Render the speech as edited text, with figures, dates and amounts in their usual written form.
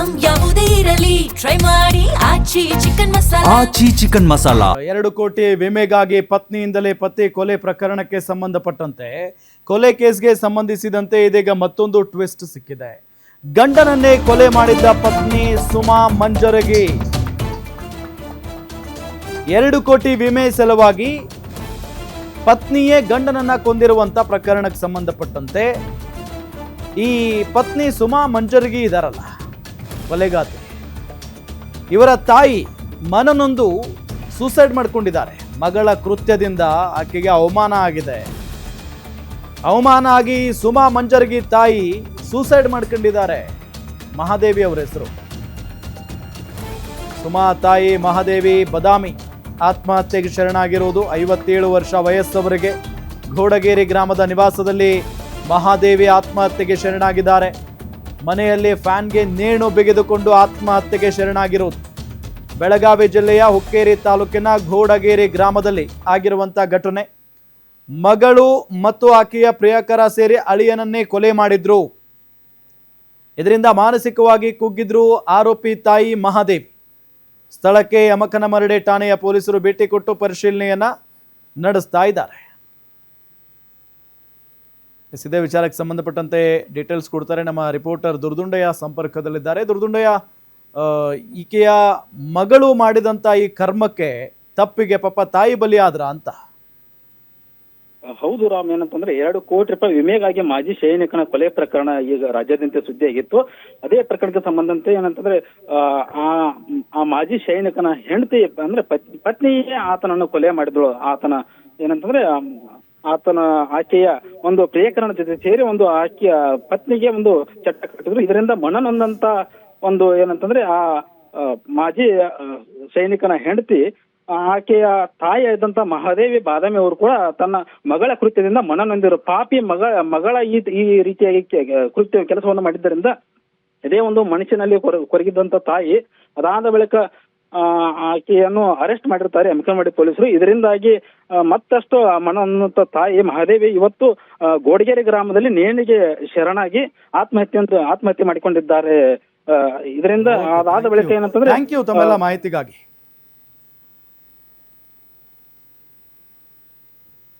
Item ಯಾವುದೇ ಇರಲಿ try ಮಾಡಿ ಆಚಿ ಚಿಕನ್ ಮಸಾಲಾ. ಆಚಿ ಚಿಕನ್ ಮಸಾಲಾ. 2 ಕೋಟಿ ವಿಮೆಗಾಗಿ ಪತ್ನಿಯಿಂದಲೇ ಪತಿ ಕೊಲೆ ಪ್ರಕರಣಕ್ಕೆ ಸಂಬಂಧಪಟ್ಟಂತೆ ಕೊಲೆ ಕೇಸ್ಗೆ ಸಂಬಂಧಿಸಿದಂತೆ ಇದೀಗ ಮತ್ತೊಂದು ಟ್ವಿಸ್ಟ್ ಸಿಕ್ಕಿದೆ. ಗಂಡನನ್ನೇ ಕೊಲೆ ಮಾಡಿದ್ದ ಪತ್ನಿ ಸುಮಾ ಮಂಜರಗಿ 2 ಕೋಟಿ ವಿಮೆ ಸಲುವಾಗಿ ಪತ್ನಿಯೇ ಗಂಡನನ್ನ ಕೊಂದಿರುವಂತ ಪ್ರಕರಣಕ್ಕೆ ಸಂಬಂಧಪಟ್ಟಂತೆ ಈ ಪತ್ನಿ ಸುಮಾ ಮಂಜರಗಿ ಇದಾರಲ್ಲ, ಕೊಲೆಗಾತಿ, ಇವರ ತಾಯಿ ಮನನೊಂದು ಸೂಸೈಡ್ ಮಾಡ್ಕೊಂಡಿದ್ದಾರೆ. ಮಗಳ ಕೃತ್ಯದಿಂದ ಆಕೆಗೆ ಅವಮಾನ ಆಗಿದೆ. ಅವಮಾನ ಆಗಿ ಸುಮಾ ಮಂಜರಗಿ ತಾಯಿ ಸೂಸೈಡ್ ಮಾಡ್ಕೊಂಡಿದ್ದಾರೆ. ಮಹಾದೇವಿ ಅವರ ಹೆಸರು. ಸುಮಾ ತಾಯಿ ಮಹಾದೇವಿ ಬದಾಮಿ ಆತ್ಮಹತ್ಯೆಗೆ ಶರಣಾಗಿರುವುದು. 57 ವರ್ಷ ವಯಸ್ಸವರೆಗೆ ಘೋಡಗೇರಿ ಗ್ರಾಮದ ನಿವಾಸದಲ್ಲಿ ಮಹಾದೇವಿ ಆತ್ಮಹತ್ಯೆಗೆ ಶರಣಾಗಿದ್ದಾರೆ. ಮನೆಯಲ್ಲಿ ಫ್ಯಾನ್ಗೆ ನೇಣು ಬಿಗಿದುಕೊಂಡು ಆತ್ಮಹತ್ಯೆಗೆ ಶರಣಾಗಿರುವುದು. ಬೆಳಗಾವಿ ಜಿಲ್ಲೆಯ ಹುಕ್ಕೇರಿ ತಾಲೂಕಿನ ಘೋಡಗೇರಿ ಗ್ರಾಮದಲ್ಲಿ ಆಗಿರುವಂಥ ಘಟನೆ. ಮಗಳು ಮತ್ತು ಆಕೆಯ ಪ್ರಿಯಕರ ಸೇರಿ ಅಳಿಯನನ್ನೇ ಕೊಲೆ ಮಾಡಿದ್ರು. ಇದರಿಂದ ಮಾನಸಿಕವಾಗಿ ಕುಗ್ಗಿದ್ರು ಆರೋಪಿ ತಾಯಿ ಮಹಾದೇವಿ. ಸ್ಥಳಕ್ಕೆ ಯಮಕನಮರಡಿ ಠಾಣೆಯ ಪೊಲೀಸರು ಭೇಟಿ ಕೊಟ್ಟು ಪರಿಶೀಲನೆಯನ್ನ ನಡೆಸ್ತಾ ಇದ್ದಾರೆ. ಇದೇ ವಿಚಾರಕ್ಕೆ ಸಂಬಂಧಪಟ್ಟಂತೆ ಡೀಟೇಲ್ಸ್ ಕೊಡ್ತಾರೆ ನಮ್ಮ ರಿಪೋರ್ಟರ್ ದುರ್ದುಂಡಯ್ಯ ಸಂಪರ್ಕದಲ್ಲಿದ್ದಾರೆ. ದುರ್ದುಂಡಯ್ಯ, ಈಕೆಯ ಮಗಳು ಮಾಡಿದಂತ ಈ ಕರ್ಮಕ್ಕೆ ತಪ್ಪಿಗೆ ಪಾಪ ತಾಯಿ ಬಲಿಯಾದ್ರ ಅಂತ? ಹೌದು ರಾಮ್, ಏನಂತಂದ್ರೆ 2 ಕೋಟಿ ರೂಪಾಯಿ ವಿಮೆಗಾಗಿ ಮಾಜಿ ಸೈನಿಕನ ಕೊಲೆ ಪ್ರಕರಣ ಈಗ ರಾಜ್ಯಾದ್ಯಂತ ಸುದ್ದಿಯಾಗಿತ್ತು. ಅದೇ ಪ್ರಕರಣಕ್ಕೆ ಸಂಬಂಧಂತೆ ಏನಂತಂದ್ರೆ ಆ ಮಾಜಿ ಸೈನಿಕನ ಹೆಂಡತಿ ಅಂದ್ರೆ ಪತ್ನಿಯೇ ಆತನನ್ನು ಕೊಲೆ ಮಾಡಿದಳು. ಆತನ ಏನಂತಂದ್ರೆ ಆಕೆಯ ಒಂದು ಪ್ರಿಯಕರನ ಜೊತೆ ಸೇರಿ ಒಂದು ಆಕೆಯ ಪತ್ನಿಗೆ ಒಂದು ಚಟ್ಟ ಕಟ್ಟಿದ್ರು. ಇದರಿಂದ ಮನನೊಂದಂತ ಒಂದು ಏನಂತಂದ್ರೆ ಆ ಮಾಜಿ ಸೈನಿಕನ ಹೆಂಡತಿ ಆಕೆಯ ತಾಯಿ ಆದಂತ ಮಹಾದೇವಿ ಬಾದಾಮಿ ಅವರು ಕೂಡ ತನ್ನ ಮಗಳ ಕೃತ್ಯದಿಂದ ಮನನೊಂದಿರು. ಪಾಪಿ ಮಗಳ ಈ ರೀತಿಯಾಗಿ ಕೃತ್ಯ ಕೆಲಸವನ್ನು ಮಾಡಿದ್ದರಿಂದ ಇದೇ ಒಂದು ಮನುಷ್ಯನಲ್ಲಿ ಕೊರಗಿದ್ದಂತ ತಾಯಿ ಅದಾದ ಬಳಿಕ ಆಕೆಯನ್ನು ಅರೆಸ್ಟ್ ಮಾಡಿರ್ತಾರೆ ಯಮಕನಮರಡಿ ಪೊಲೀಸರು. ಇದರಿಂದಾಗಿ ಮತ್ತಷ್ಟು ಮನನೊಂದಂತ ತಾಯಿ ಮಹಾದೇವಿ ಇವತ್ತು ಗೋಡಗೇರಿ ಗ್ರಾಮದಲ್ಲಿ ನೇಣಿಗೆ ಶರಣಾಗಿ ಆತ್ಮಹತ್ಯೆ ಮಾಡಿಕೊಂಡಿದ್ದಾರೆ. ಇದರಿಂದ ಅದಾದ ಬಳಿಕ ಏನಂತಂದ್ರೆ ಥ್ಯಾಂಕ್ ಯು ತಮ್ಮೆಲ್ಲ ಮಾಹಿತಿಗಾಗಿ.